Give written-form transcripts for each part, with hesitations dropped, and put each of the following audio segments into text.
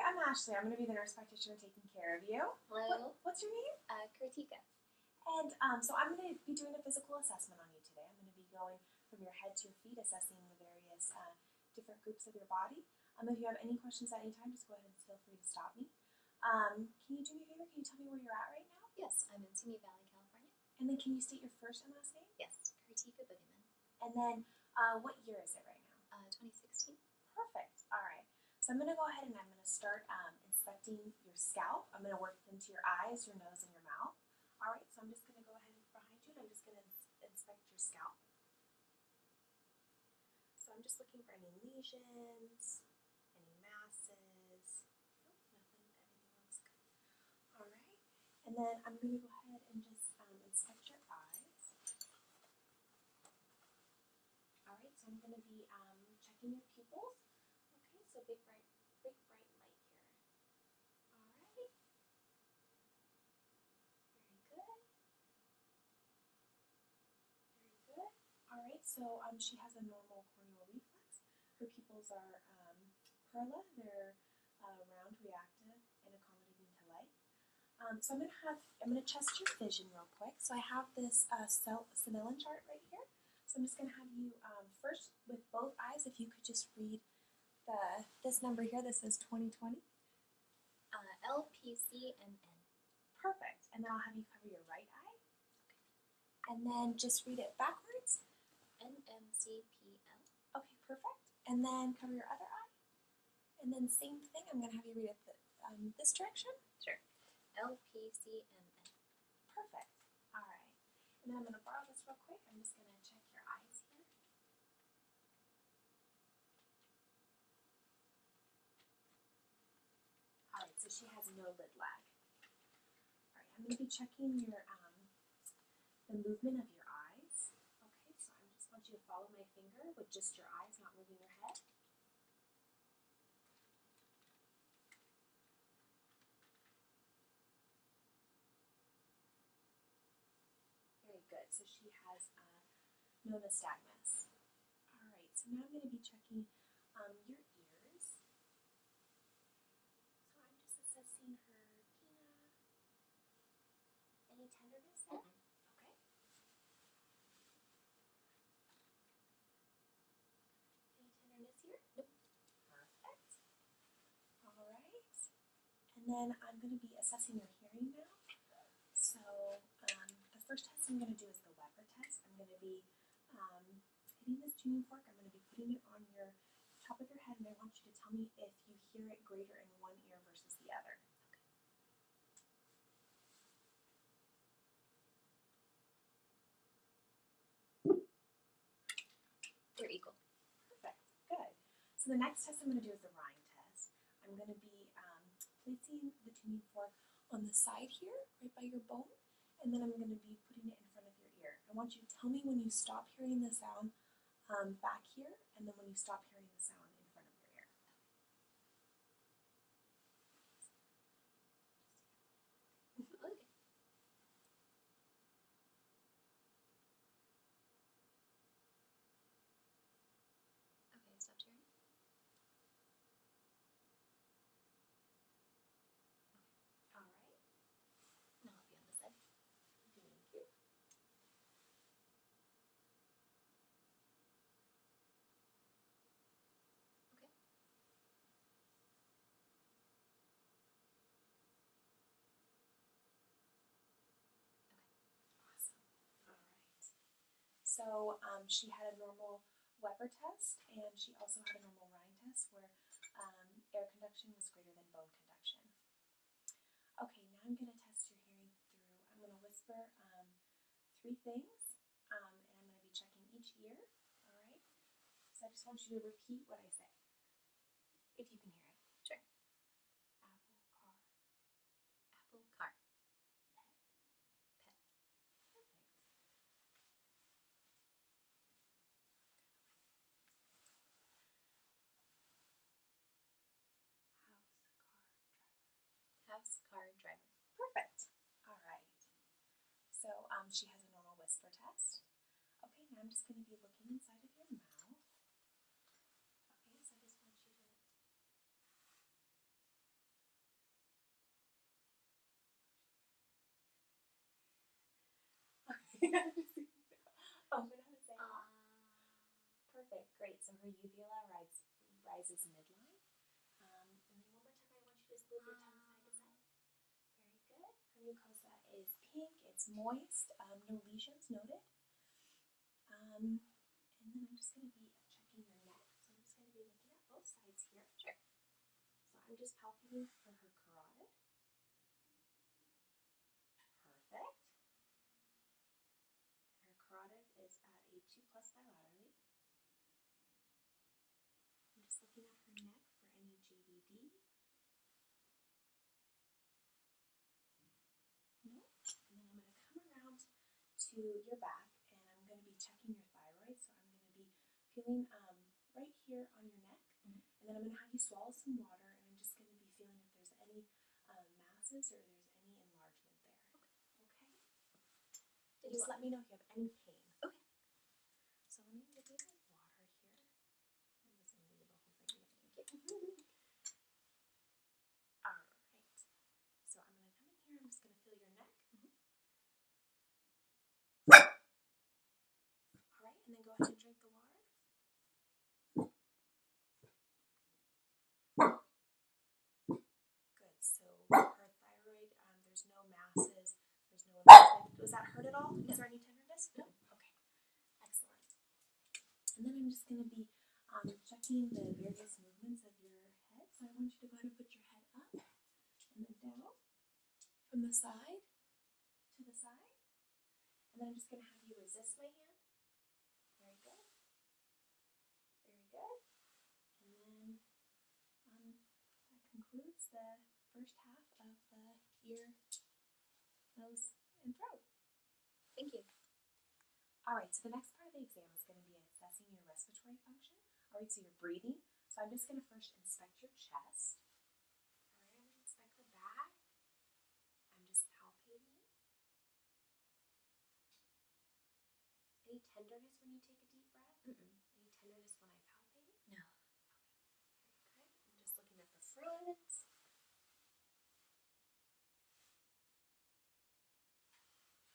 I'm Ashley. I'm going to be the nurse practitioner taking care of you. Hello. What's your name? Kartika. And so I'm going to be doing a physical assessment on you today. I'm going to be going from your head to your feet, assessing the various different groups of your body. If you have any questions at any time, just go ahead and feel free to stop me. Can you do me a favor? Can you tell me where you're at right now? Yes, I'm in Simi Valley, California. And then can you state your first and last name? Yes, Kartika Budiman. And then what year is it right now? 2016. Perfect. All right. So I'm going to go ahead and I'm going to start inspecting your scalp. I'm going to work into your eyes, your nose, and your mouth. All right. So I'm just going to go ahead and behind you, and I'm just going to inspect your scalp. So I'm just looking for any lesions, any masses. Nope, nothing. Everything looks good. All right. And then I'm going to go ahead and just inspect your eyes. All right. So I'm going to be checking your pupils. Okay. So big bright light here. All right. Very good. Very good. All right. So she has a normal corneal reflex. Her pupils are perla. They're round, reactive, and accommodating to light. So I'm gonna test your vision real quick. So I have this Snellen chart right here. So I'm just gonna have you first with both eyes. If you could just read this number here. This is 20/20. LPCNN. Perfect. And then I'll have you cover your right eye. And then just read it backwards. NMCPL. Okay, perfect. And then cover your other eye. And then same thing. I'm gonna have you read it this direction. Sure. LPCNN. Perfect. All right. And then I'm gonna borrow this real quick. I'm just gonna check your eyes here. All right. So she has no lid lag. All right. I'm gonna be checking your the movement of your eyes. Okay. So I just want you to follow my finger with just your eyes, not moving your head. Very good. So she has no nystagmus. All right. So now I'm going to be checking your ears. So I'm just assessing her pinna. Any tenderness there? Okay. Any tenderness here? Nope. Perfect. All right. And then I'm going to be assessing your hearing now. So the first test I'm going to do is the Weber test. I'm going to be hitting this tuning fork. I'm going to be putting it on your top of your head, and I want you to tell me if you hear it greater in one ear versus the other. They're equal. Perfect. Good. So the next test I'm going to do is the Rhine test. I'm going to be placing the tuning fork on the side here, right by your bone, and then I'm going to be putting it in front of your ear. I want you to tell me when you stop hearing the sound back here, and then when you stop hearing the sound in front of your ear. Okay. Okay, stopped hearing. All right. And I'll help you on this side. Thank you. Okay. Awesome. All right. So she had a normal Weber test, and she also had a normal Rhine test where air conduction was greater than bone conduction. Okay, now I'm going to test your hearing through. I'm going to whisper 3 things, and I'm going to be checking each ear. All right. So I just want you to repeat what I say, if you can hear it. Sure. Apple, car, Apple, car. pet. Pet. Perfect. House, car, driver. Perfect. All right. So she has a normal whisper test. Okay, now I'm just going to be looking inside of your mouth. Okay, so I just want you to Open how to say Perfect, great. So her uvula rises midline. And then one more time, I want you to just move your tongue side to side. Very good. Her mucosa is pink. It's moist. No lesions noted. And then I'm just going to be checking your neck. So I'm just going to be looking at both sides here. Sure. So I'm just palpating for her carotid. Perfect. Her carotid is at a 2+ bilaterally. I'm just looking at her neck for any JVD. No. And then I'm going to come around to your back and I'm going to be checking your thyroid. So I'm going to be feeling right here on your neck. Mhm. And then I'm going to have you swallow some water and I'm just going to be feeling if there's any masses or there's any enlargement there. Okay? Just let me know if you have any pain. Okay. So let me give you the water here. I'm just going to give you the whole thing. Thank you. Alright. So I'm going to come in here. I'm just going to feel your neck. Alright, and then go ahead and drink the water. Good. So her thyroid, there's no masses, there's no enlargement. Was that hurt at all? No. Is there any tenderness? No. Okay. Excellent. And then I'm just going to be checking the various movements of your head. So I want you to go ahead and put your head up and then down from the side to the side. And then I'm just going to have you resist my hand. Very good. Very good. And then that concludes the first half of the ear, nose, and throat. Thank you. Alright, so the next part of the exam is going to be assessing your respiratory function. Alright, so your breathing. So I'm just going to first inspect your chest. Alright, I'm going to inspect the back. I'm just palpating. Any tenderness when you take a deep breath? Mm-mm. Any tenderness when I palpate? No. Very good. I'm just looking at the front.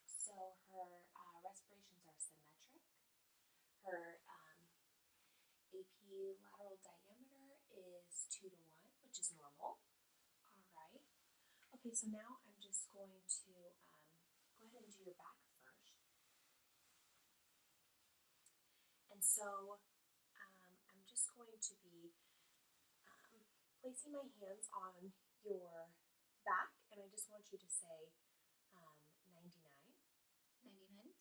So her respirations are symmetric. Her AP lateral diameter is 2:1, which is normal. Alright. Okay, so now I'm just going to go ahead and do your back first. And so I'm just going to be placing my hands on your back, and I just want you to say 99. 99. And again?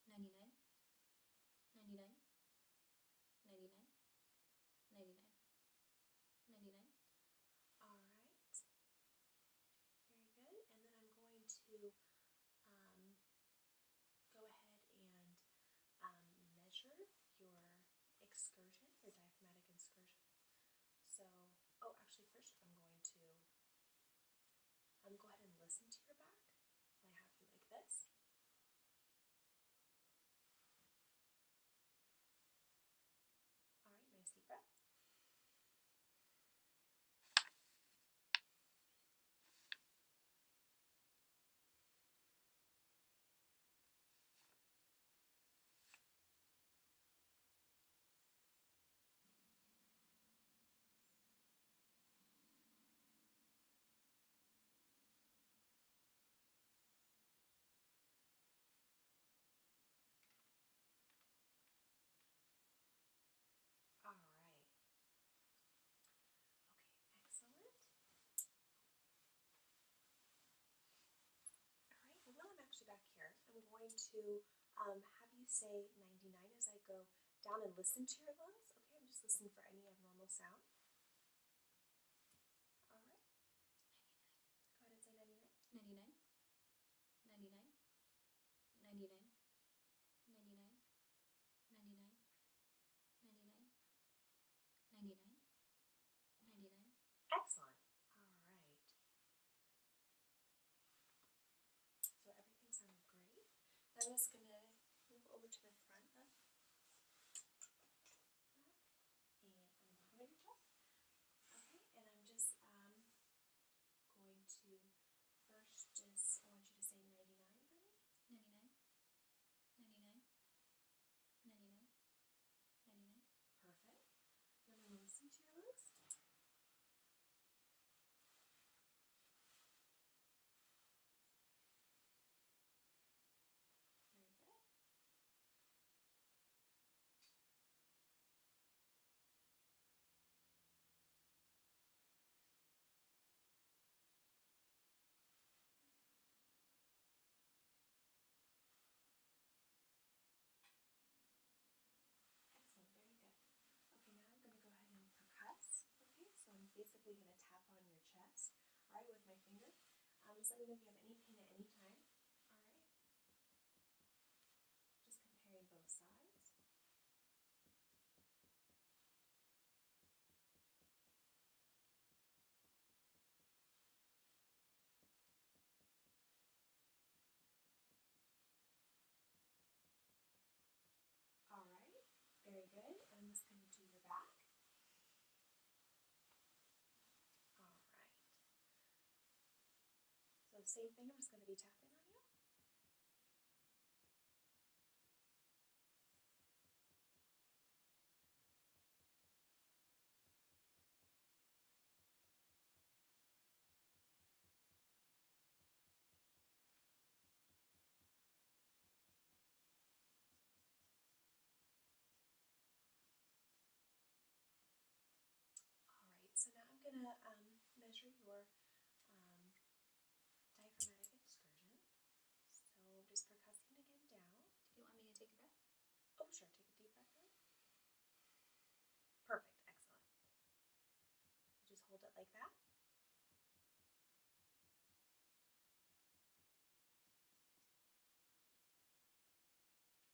99. 99. 99. 99. 99. Alright. Very good. And then I'm going to go ahead and measure your excursion, your diaphragmatic excursion. So, actually first I'm going to go ahead and listen to your back while I have you like this. Alright, nice deep breath. Alright. Okay, excellent. Alright, well while I'm actually back here, I'm going to have you say 99 as I go down and listen to your lungs. Okay, I'm just listening for any abnormal sound. Alright. Go ahead and say 99. 99. 99. 99. 99. 99. 99. 99. 99. Excellent. Alright. So everything sounded great. I'm just going to move over to the front of that. And I'm going to your chest. Okay, and I'm just going to first just, I want you to say 99 for me. 99. Alright, with my finger. Just let me know if you have any pain at any time. Alright. Just comparing both sides. Alright, very good. And I'm just going to do your back. Alright. So the same thing, I'm just going to be tapping on you. Alright, so now I'm going to measure your diaphragmatic excursion. So just percussing again down. Do you want me to take a breath? Oh, sure, take a deep breath in. Perfect, excellent. Just hold it like that.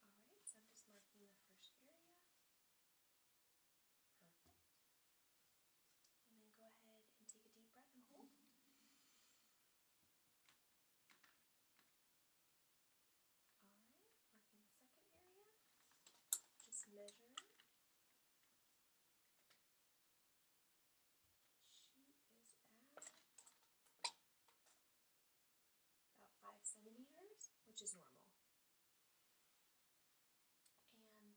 Alright, so I'm just marking the first area. Perfect. And then go ahead and take a deep breath and hold. Alright, marking the second area. Just measuring. She is at about 5 centimeters, which is normal. And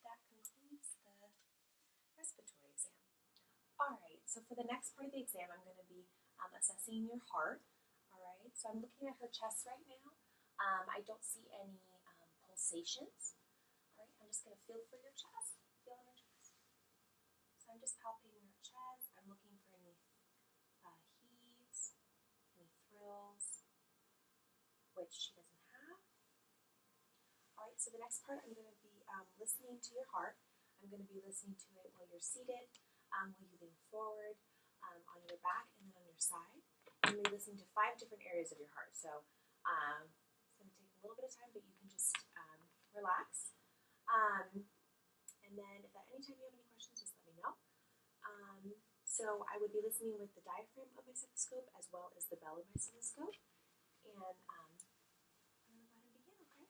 that concludes the respiratory exam. Alright, so for the next part of the exam, I'm going to be assessing your heart. Alright, so I'm looking at her chest right now. I don't see any pulsations. Alright, I'm just going to feel for your chest. Feel on your chest. So I'm just palpating her chest. I'm looking for any heaves, any thrills, which she doesn't have. Alright, so the next part I'm going to be listening to your heart. I'm going to be listening to it while you're seated, while you lean forward, on your back, and then on your side. I'm going to be listening to 5 different areas of your heart. So it's going to take a little bit of time, but you can just relax. And then if at any time you have any questions, just let me know. So I would be listening with the diaphragm of my stethoscope as well as the bell of my stethoscope. And I'm going to go ahead and begin, okay?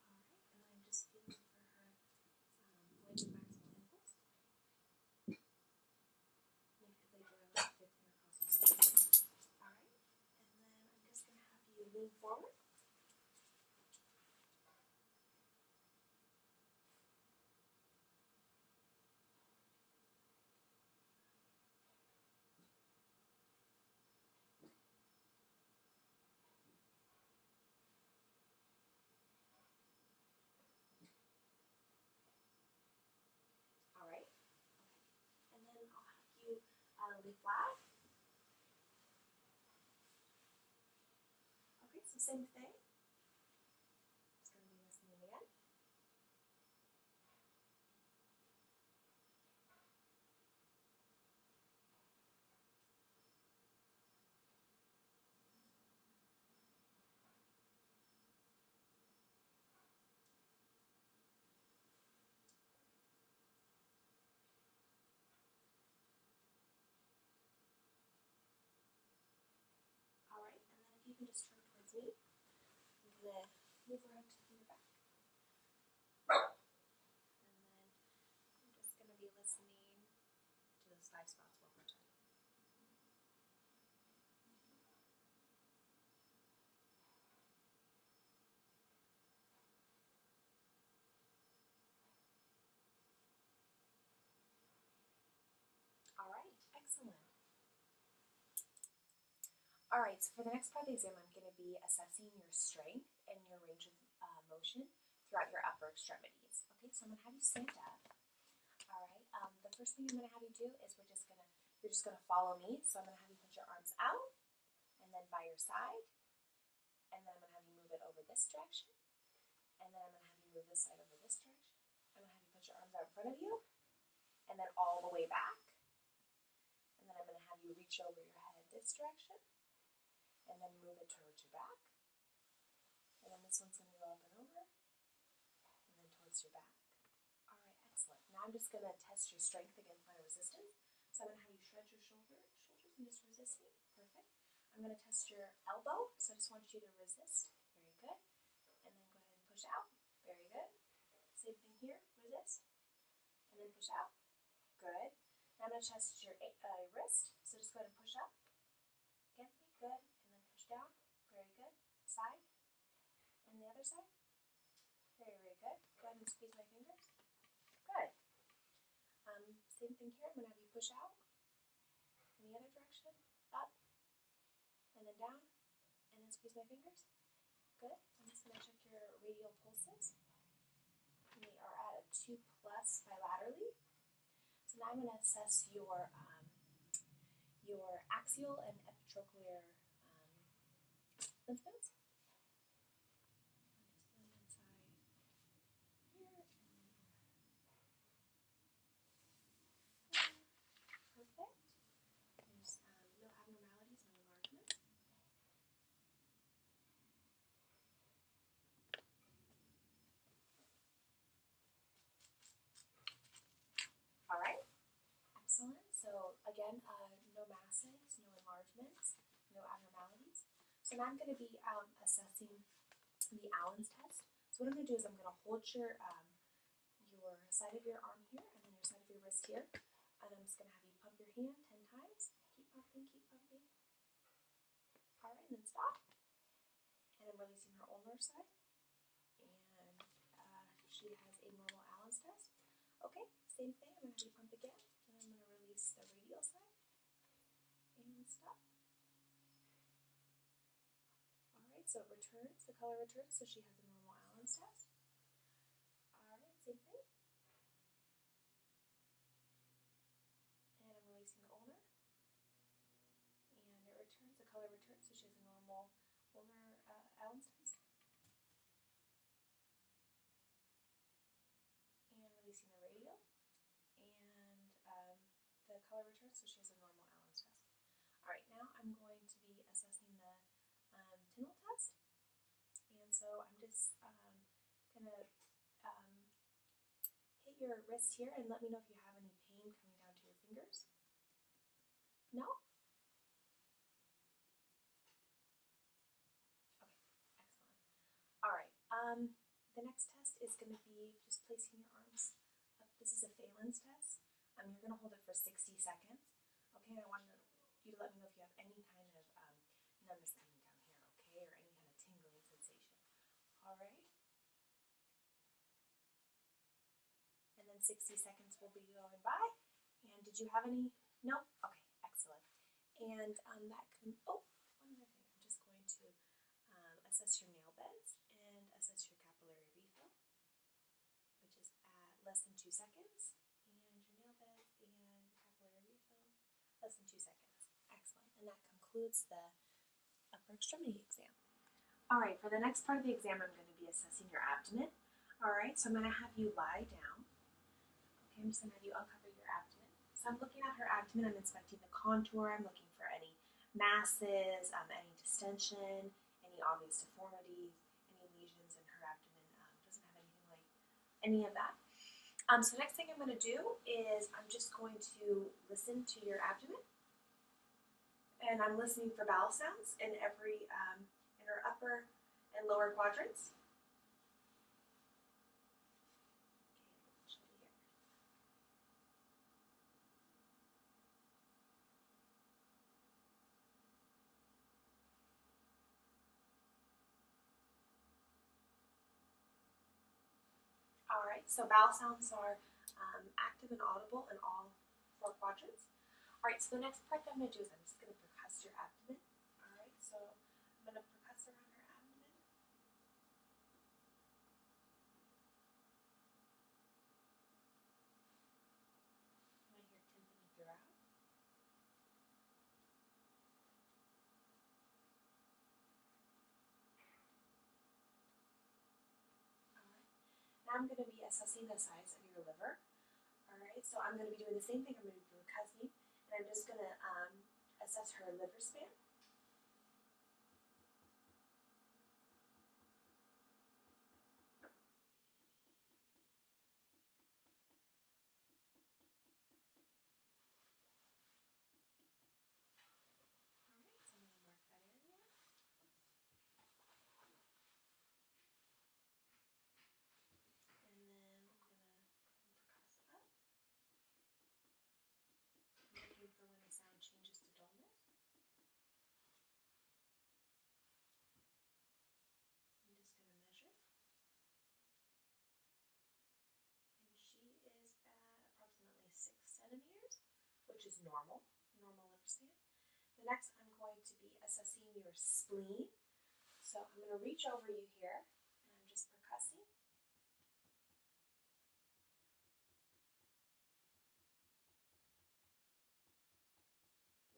Alright, and then I'm just feeling for her point of maximal impulse. Mandibular around 5th intercostal space. Alright, and then I'm just going to have you lean forward. Alright, okay. And then I'll have you lay flat. Okay, so same thing. Just going to be listening again. Alright, and then if you can just turn towards me, I'm going to move around to your back. And then I'm just going to be listening to those 5 spots one more time. Alright, excellent. Alright, so for the next part of the exam, I'm going to be assessing your strength and your range of motion throughout your upper extremities. Okay, so I'm going to have you stand up. Alright, the first thing I'm going to have you do is you're just going to follow me. So I'm going to have you put your arms out and then by your side. And then I'm going to have you move it over this direction. And then I'm going to have you move this side over this direction. I'm going to have you put your arms out in front of you. And then all the way back. And then I'm going to have you reach over your head this direction. And then move it towards your back. And then this one's going to go up and over. And then towards your back. Alright, excellent. Now I'm just going to test your strength against my resistance. So I'm going to have you shred your shoulders and just resist me. Perfect. I'm going to test your elbow. So I just want you to resist. Very good. And then go ahead and push out. Very good. Same thing here. Resist. And then push out. Good. Now I'm going to test your wrist. So just go ahead and push up. Against me. Good. Down, very good, side, and the other side, very, very good. Go ahead and squeeze my fingers, good. Same thing here, I'm going to have you push out, in the other direction, up, and then down, and then squeeze my fingers, good. I'm just going to check your radial pulses, they are at a 2+ bilaterally. So now I'm going to assess your axial and epitrochlear lymph nodes. I'm just feeling inside here and then perfect. There's no abnormalities, no enlargement. Alright, excellent. So again, no masses, no enlargements, no abnormalities. So now I'm going to be assessing the Allen's test. So what I'm going to do is I'm going to hold your side of your arm here and then your side of your wrist here. And I'm just going to have you pump your hand 10 times. Keep pumping, keep pumping. Alright, and then stop. And I'm releasing her ulnar side. And she has a normal Allen's test. Okay, same thing. I'm going to have you pump again. And I'm going to release the radial side. And stop. Alright, so it returns. The color returns. So she has a normal Allen's test. Alright, same thing. And I'm releasing the ulnar. And it returns. The color returns. So she has a normal ulnar Allen's test. And releasing the radial. And the color returns. So she has a normal Allen's test. Alright, now I'm going to be assessing the Tinel test. And so I'm just going to hit your wrist here and let me know if you have any pain coming down to your fingers. No? Okay, excellent. Alright, the next test is going to be just placing your arms up. This is a Phelan's test. You're going to hold it for 60 seconds. Okay, and I want you to let me know if you have any kind of numbness coming down here, okay, or any kind of tingling sensation. Alright? And then 60 seconds will be going by. And did you have any? No? Okay, excellent. And that can, oh, one other thing. I'm just going to assess your nail beds and assess your capillary refill, which is at less than 2 seconds. And your nail beds and your capillary refill, less than 2 seconds. Excellent. And that concludes the upper extremity exam. Alright, for the next part of the exam, I'm going to be assessing your abdomen. Alright, so I'm going to have you lie down. Okay, I'm just going to have you uncover your abdomen. So I'm looking at her abdomen, I'm inspecting the contour, I'm looking for any masses, any distension, any obvious deformities, any lesions in her abdomen. Doesn't have anything like any of that. So the next thing I'm going to do is I'm just going to listen to your abdomen. And I'm listening for bowel sounds in every, in her upper and lower quadrants. Alright, so bowel sounds are active and audible in all 4 quadrants. Alright, so the next part that I'm going to do is I'm just going to percuss your abdomen. Alright, I'm going to percuss around her abdomen. And I hear tympani throughout. Alright. Now I'm going to be assessing the size of your liver. Alright, so I'm going to be doing the same thing. I'm going to be percussing, and I'm just going to assess her liver span. Alright, so I'm going to mark that area. And then I'm going to percuss up. I'm looking for when the sound changes to dullness. I'm just going to measure. And she is at approximately 6 centimeters, which is normal liver span. The next, I'm going to be assessing your spleen. So I'm going to reach over you here, and I'm just percussing.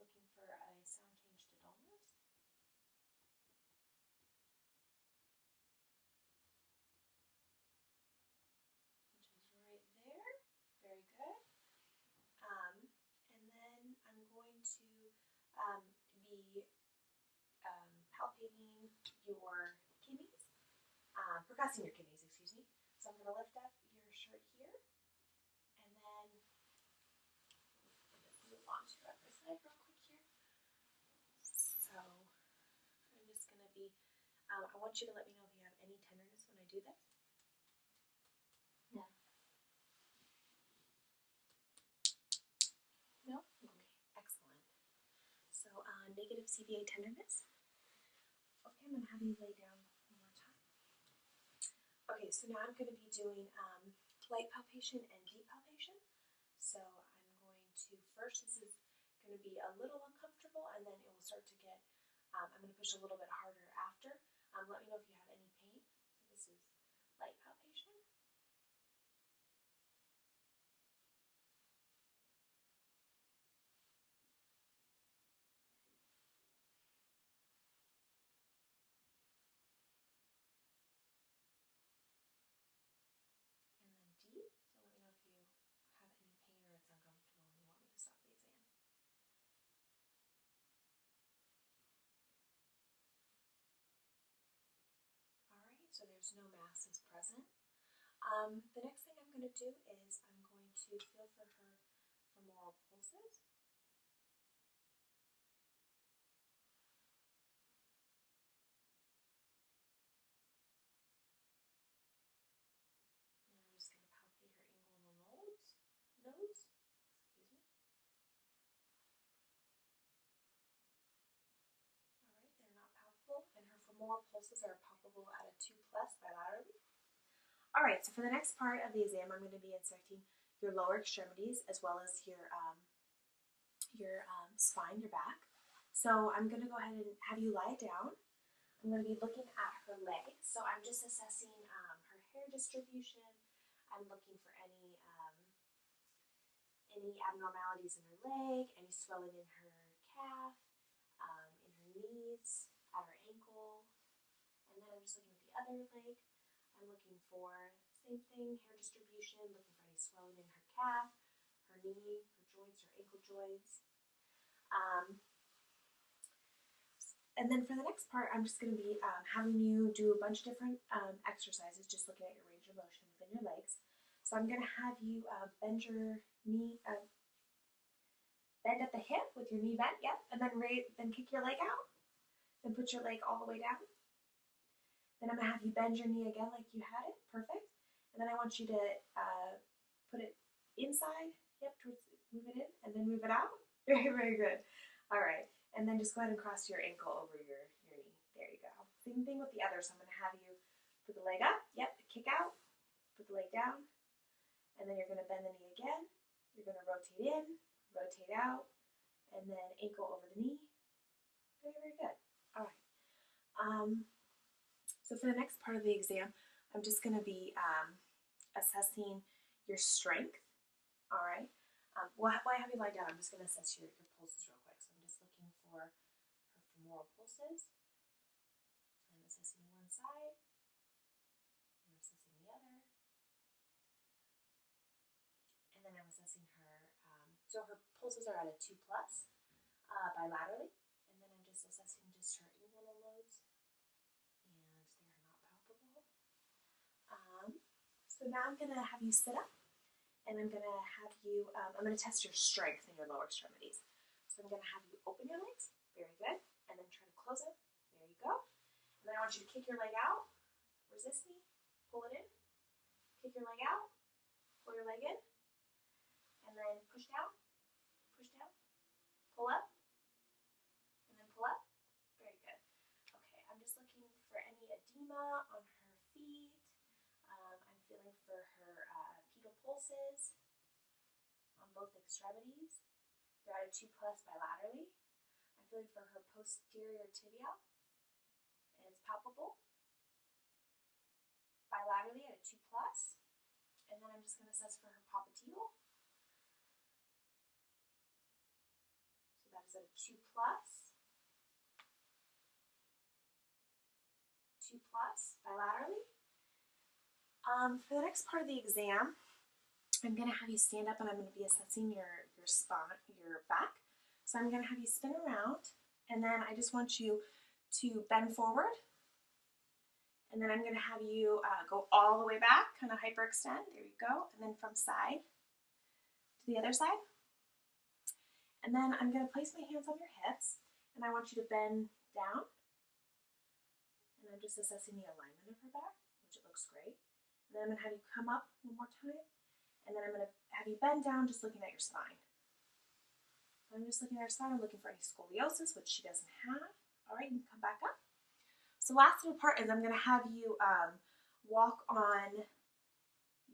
Looking for a sound change to dullness. Which is right there. Very good. And then I'm going to be palpating your kidneys, percussing your kidneys, excuse me. So I'm going to lift up your shirt here, and then just move on to your other side real quick here. So I'm just going to be, I want you to let me know if you have any tenderness when I do this. No. No? Okay, excellent. So negative CVA tenderness. Okay, I'm going to have you lay down one more time. Okay, so now I'm going to be doing light palpation and deep palpation. So I'm going to, first this is going to be a little uncomfortable, and then it will start to get, I'm going to push a little bit harder after. Let me know if you have any pain. So this is light palpation. And then deep. So let me know if you have any pain or it's uncomfortable and you want me to stop the exam. Alright, so there's no masses present. The next thing I'm going to do is I'm going to feel for her femoral pulses. And I'm just going to palpate her inguinal nodes. Excuse me. Alright, they're not palpable, and her femoral pulses are palpable at a 2+ bilaterally. Alright, so for the next part of the exam, I'm going to be inspecting your lower extremities as well as your spine, your back. So I'm going to go ahead and have you lie down. I'm going to be looking at her legs. So I'm just assessing her hair distribution. I'm looking for any abnormalities in her leg, any swelling in her calf, in her knees, at her ankle. And then I'm just looking at the other leg. I'm looking for, same thing, hair distribution, looking for any swelling in her calf, her knee, her joints, her ankle joints. And then for the next part, I'm just going to be having you do a bunch of different exercises, just looking at your range of motion within your legs. So I'm going to have you bend your knee, bend at the hip with your knee bent, yep, and then kick your leg out. Then put your leg all the way down. Then I'm going to have you bend your knee again like you had it, perfect. And then I want you to put it inside, yep, move it in, and then move it out. Very, very good. All right. And then just go ahead and cross your ankle over your knee. There you go. Same thing with the other. So I'm going to have you put the leg up. Yep, kick out. Put the leg down. And then you're going to bend the knee again. You're going to rotate in, rotate out, and then ankle over the knee. Very, very good. All right. So for the next part of the exam, I'm just going to be assessing your strength. All right. While I have you lie down, I'm just going to assess your pulses real quick. So I'm just looking for her femoral pulses. I'm assessing one side. I'm assessing the other. And then I'm assessing her. So her pulses are at a 2+ bilaterally. And then I'm just assessing just her inguinal nodes. And they are not palpable. So now I'm going to have you sit up. And I'm going to have you, I'm going to test your strength in your lower extremities. So I'm going to have you open your legs, very good, and then try to close it. There you go. And then I want you to kick your leg out, resist me, pull it in, kick your leg out, pull your leg in, and then push down, pull up, and then pull up. Very good. Okay, I'm just looking for any edema on her feet. I'm feeling for her pedal pulses on both extremities. They're at a 2+ bilaterally. I'm feeling for her posterior tibia, and it's palpable. Bilaterally at a 2+. And then I'm just going to assess for her popliteal. So that is at a 2+. 2+ bilaterally. For the next part of the exam, I'm going to have you stand up and I'm going to be assessing your spine, your back. So I'm going to have you spin around, and then I just want you to bend forward. And then I'm going to have you go all the way back, kind of hyperextend. There you go. And then from side to the other side. And then I'm going to place my hands on your hips, and I want you to bend down. And I'm just assessing the alignment of her back, which it looks great. And then I'm going to have you come up one more time. And then I'm going to have you bend down, just looking at your spine. I'm just looking at her spine. I'm looking for any scoliosis, which she doesn't have. All right, you can come back up. So last little part is I'm going to have you walk on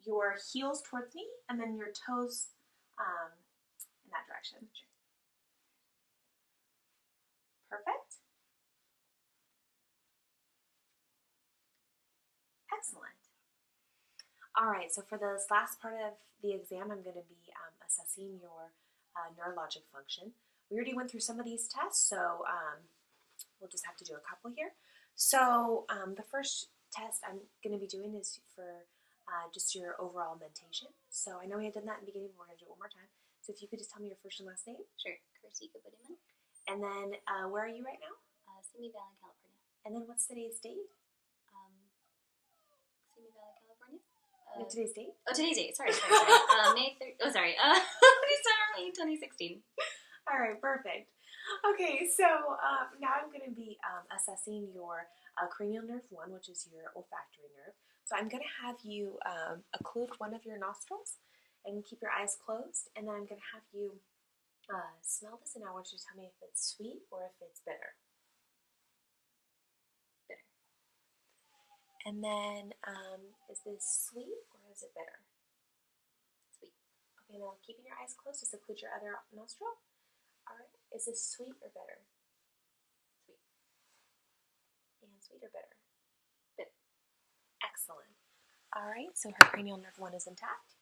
your heels towards me and then your toes in that direction. Perfect. Excellent. All right, so for this last part of the exam, I'm going to be assessing your neurologic function. We already went through some of these tests, so we'll just have to do a couple here. So the first test I'm going to be doing is for just your overall mentation. So I know we had done that in the beginning, but we're going to do it one more time. So if you could just tell me your first and last name. Sure. Kartika Budiman. And then where are you right now? Simi Valley, California. And then what's today's date? Simi Valley, California. Today's date? Oh, today's date. Sorry. May 3rd. Oh, sorry. December, May 2016. All right, perfect. Okay, so now I'm going to be assessing your cranial nerve 1, which is your olfactory nerve. So I'm going to have you occlude one of your nostrils and keep your eyes closed. And then I'm going to have you smell this, and I want you to tell me if it's sweet or if it's bitter. Bitter. And then is this sweet or is it bitter? Sweet. Okay, now keeping your eyes closed, just occlude your other nostril. All right, is this sweet or bitter? Sweet. And sweet or bitter? Bitter. Excellent. All right, so her cranial nerve 1 is intact.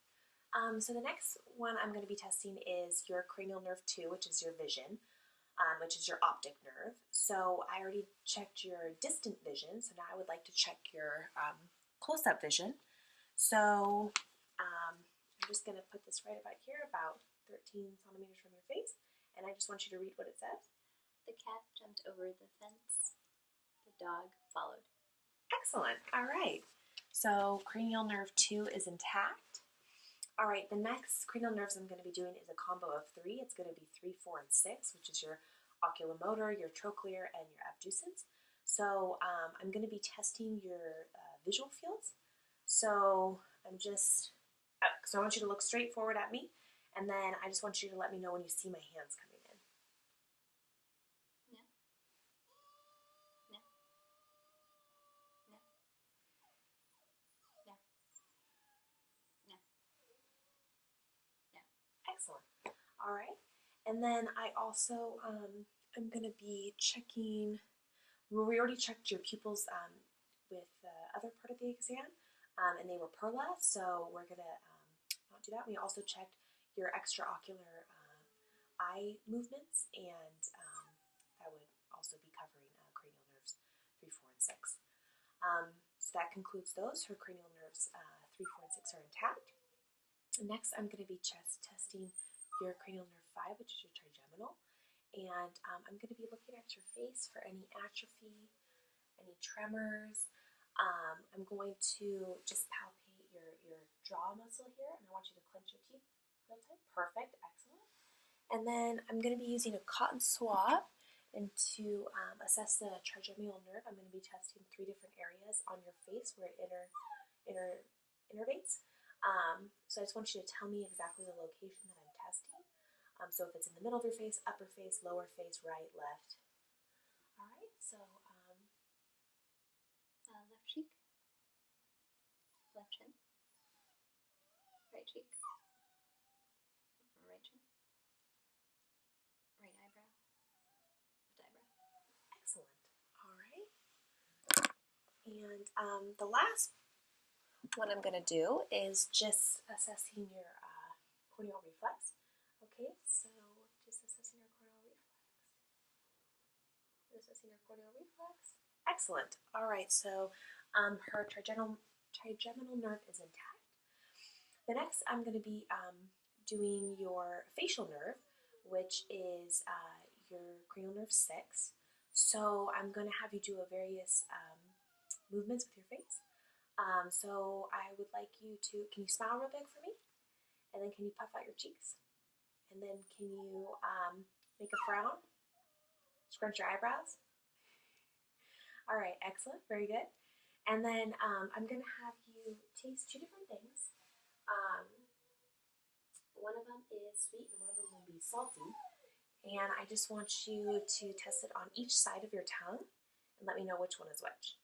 So the next one I'm going to be testing is your cranial nerve 2, which is your vision, which is your optic nerve. So I already checked your distant vision, so now I would like to check your close-up vision. So I'm just going to put this right about here, about 13 centimeters from your face. And I just want you to read what it says. The cat jumped over the fence. The dog followed. Excellent. All right. So cranial nerve 2 is intact. All right, the next cranial nerves I'm going to be doing is a combo of 3. It's going to be 3, 4, and 6, which is your oculomotor, your trochlear, and your abducens. So I'm going to be testing your visual fields. So I want you to look straight forward at me. And then I just want you to let me know when you see my hands coming in. No. No. No. No. No. No. Excellent. All right. And then I also am going to be checking we already checked your pupils with the other part of the exam, and they were PERLA, so we're going to not do that. We also checked your extraocular eye movements, and that would also be covering cranial nerves 3, 4, and 6. So that concludes those. Her cranial nerves 3, 4, and 6 are intact. Next, I'm going to be testing your cranial nerve 5, which is your trigeminal. And I'm going to be looking at your face for any atrophy, any tremors. I'm going to just palpate your jaw muscle here, and I want you to clench your teeth real tight. Perfect, excellent. And then I'm going to be using a cotton swab, and to assess the trigeminal nerve, I'm going to be testing 3 different areas on your face where it innervates. So I just want you to tell me exactly the location that I'm testing. So if it's in the middle of your face, upper face, lower face, right, left. All right, so left cheek, left chin, right cheek, right chin, right eyebrow, left eyebrow. excellent. All right. And the last one I'm going to do is just assessing your corneal reflex. Okay, so just assessing your corneal reflex. Assessing your corneal reflex. Excellent. All right, so her trigeminal nerve is intact. The next, I'm going to be doing your facial nerve, which is your cranial nerve 6. So I'm going to have you do a various movements with your face. So I would like you to, can you smile real big for me? And then can you puff out your cheeks? And then can you make a frown? Scrunch your eyebrows? All right, excellent, very good. And then I'm going to have you taste 2 different things. One of them is sweet and one of them will be salty. And I just want you to test it on each side of your tongue and let me know which one is which.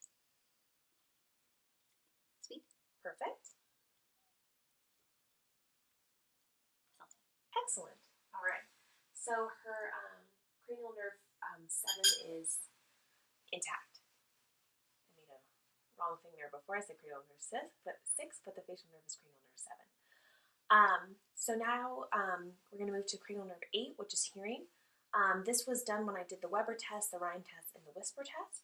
Sweet. Perfect. Salty. Excellent. All right. So her cranial nerve 7 is intact. I made a wrong thing there before. I said cranial nerve 6, but the facial nerve is cranial nerve 7. So now we're going to move to cranial nerve 8, which is hearing. This was done when I did the Weber test, the Rhine test, and the Whisper test,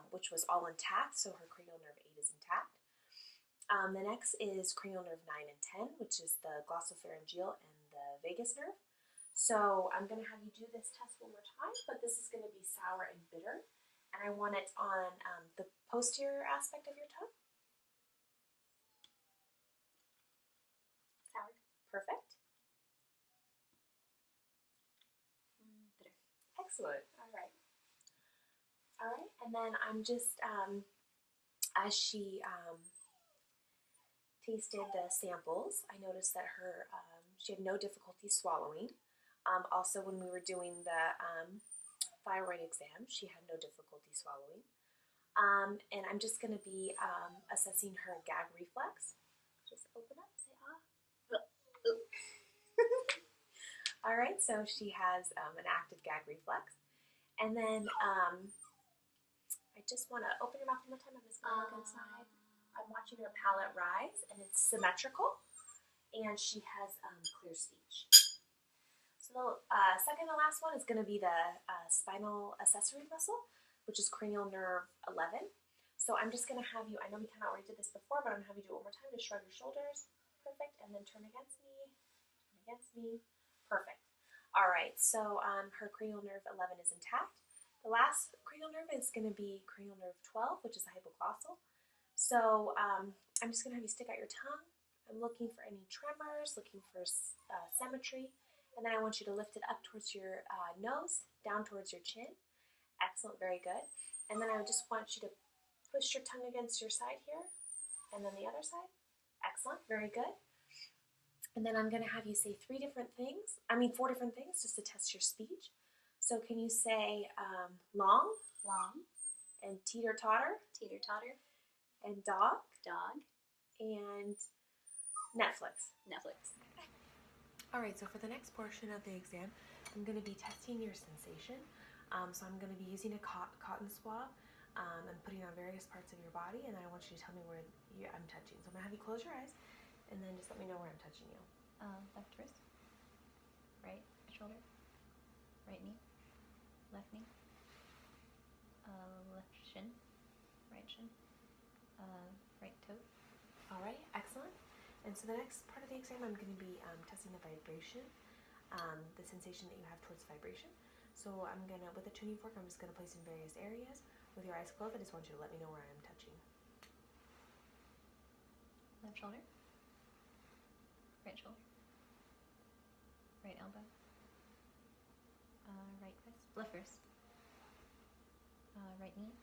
which was all intact, so her cranial nerve 8 is intact. The next is cranial nerve 9 and 10, which is the glossopharyngeal and the vagus nerve. So I'm going to have you do this test one more time, but this is going to be sour and bitter. And I want it on the posterior aspect of your tongue. Sour. Perfect. Bitter. Excellent. All right. All right. And then I'm just, as she tasted the samples, I noticed that she had no difficulty swallowing. Also, when we were doing the thyroid exam, she had no difficulty swallowing. And I'm just going to be assessing her gag reflex. Just open up, say ah. All right, so she has an active gag reflex. And then I just want to open your mouth one more time. I'm just going to look inside. I'm watching her palate rise, and it's symmetrical. And she has clear speech. So second to last one is going to be the spinal accessory muscle, which is cranial nerve 11. So I'm just going to have you, I know we kind of already did this before, but I'm going to have you do it one more time. Just shrug your shoulders. Perfect. And then turn against me. Turn against me. Perfect. All right. So her cranial nerve 11 is intact. The last cranial nerve is going to be cranial nerve 12, which is the hypoglossal. So I'm just going to have you stick out your tongue. I'm looking for any tremors, looking for symmetry. And then I want you to lift it up towards your nose, down towards your chin. Excellent, very good. And then I just want you to push your tongue against your side here, and then the other side. Excellent, very good. And then I'm going to have you say 4 different things, just to test your speech. So can you say long? Long. And teeter-totter? Teeter-totter. And dog? Dog. And Netflix? Netflix. All right, so for the next portion of the exam, I'm going to be testing your sensation. So I'm going to be using a cotton swab and putting it on various parts of your body, and I want you to tell me where I'm touching. So I'm going to have you close your eyes, and then just let me know where I'm touching you. Left wrist, right shoulder, right knee, left knee, left shin, right shin, right toe. All right, excellent. And so the next part of the exam, I'm going to be testing the vibration, the sensation that you have towards vibration. So I'm going to, with a tuning fork, I'm just going to place in various areas. With your eyes closed, I just want you to let me know where I'm touching. Left shoulder, right shoulder, right elbow, right wrist, left wrist, right knee,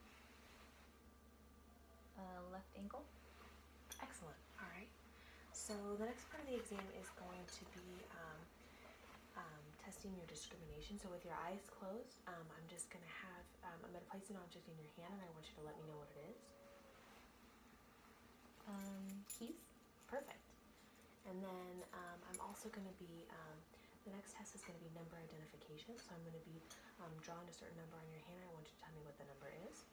left ankle. Excellent. All right. So the next part of the exam is going to be testing your discrimination. So with your eyes closed, I'm just going to have, I'm going to place an object in your hand, and I want you to let me know what it is. Keys. Perfect. And then I'm also going to be, the next test is going to be number identification. So I'm going to be drawing a certain number on your hand. I want you to tell me what the number is.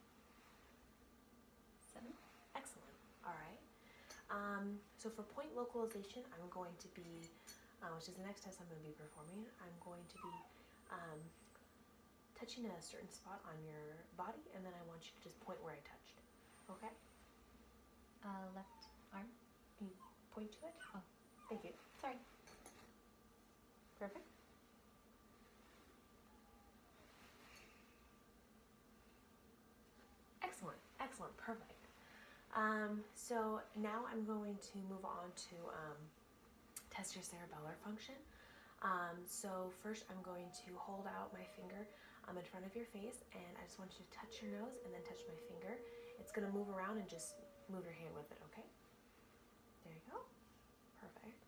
7. Excellent. All right. So for point localization, I'm going to be, which is the next test I'm going to be performing, I'm going to be touching a certain spot on your body, and then I want you to just point where I touched. Okay? Left arm. Can you point to it? Oh. Thank you. Sorry. Perfect. Excellent. Excellent. Perfect. So now I'm going to move on to test your cerebellar function. So first I'm going to hold out my finger in front of your face, and I just want you to touch your nose and then touch my finger. It's going to move around, and just move your hand with it, okay? There you go. Perfect.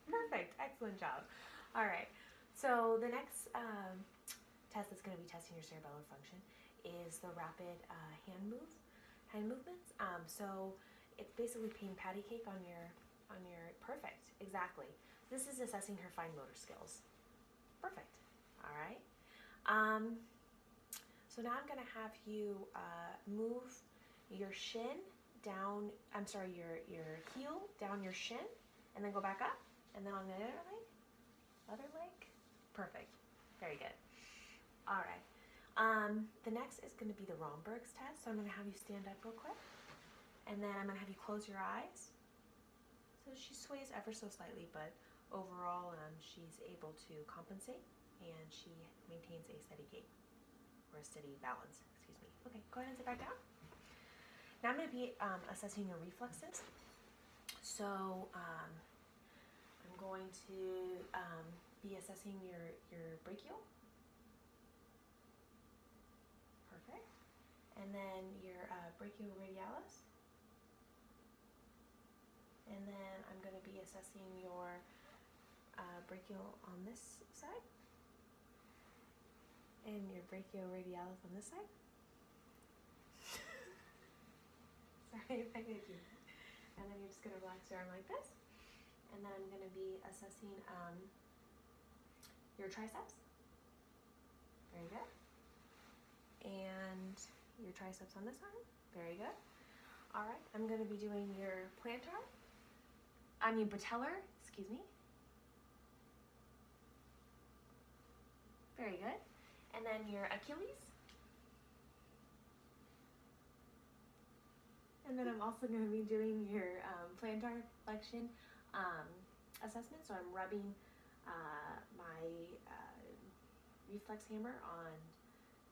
Perfect. Excellent job. All right. So the next test that's going to be testing your cerebellar function is the rapid hand movements. So it's basically playing patty cake on your perfect. Exactly. This is assessing her fine motor skills. Perfect. All right. So now I'm going to have you move your shin down. I'm sorry, your heel down your shin, and then go back up, and then on the other leg. Perfect. Very good. All right. The next is going to be the Romberg's test. So I'm going to have you stand up real quick, and then I'm going to have you close your eyes. So she sways ever so slightly, but overall she's able to compensate, and she maintains a steady gait, or a steady balance, excuse me. Okay, go ahead and sit back down. Now I'm going to be assessing your reflexes. So I'm going to be assessing your brachial. Perfect. And then your brachioradialis. And then I'm going to be assessing your brachial on this side. And your brachioradialis on this side. Sorry if I did you. And then you're just going to relax your arm like this. And then I'm going to be assessing your triceps. Very good. And your triceps on this arm. Very good. All right, I'm going to be doing your patellar, excuse me. Very good. And then your Achilles. And then I'm also going to be doing your plantar flexion assessment. So I'm rubbing my reflex hammer on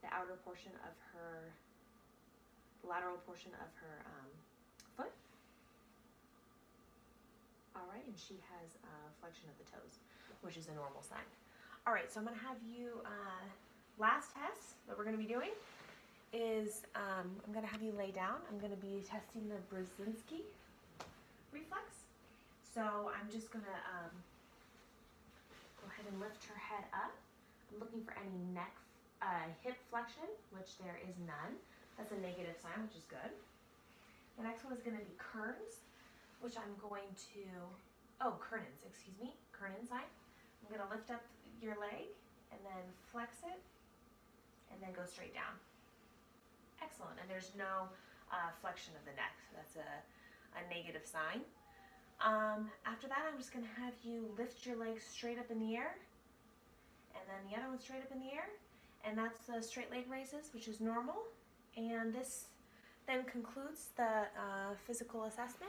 the outer portion of her, lateral portion of her foot. All right, and she has flexion of the toes, which is a normal sign. All right, so I'm going to have you, last test that we're going to be doing is I'm going to have you lay down. I'm going to be testing the Brzezinski reflex. So I'm just going to go ahead and lift her head up. I'm looking for any hip flexion, which there is none. That's a negative sign, which is good. The next one is going to be curves, which I'm going to Kernan's, excuse me, Kernan sign. I'm gonna lift up your leg and then flex it and then go straight down. Excellent, and there's no flexion of the neck, so that's a negative sign. After that, I'm just gonna have you lift your legs straight up in the air and then the other one straight up in the air, and that's the straight leg raises, which is normal. And this then concludes the physical assessment.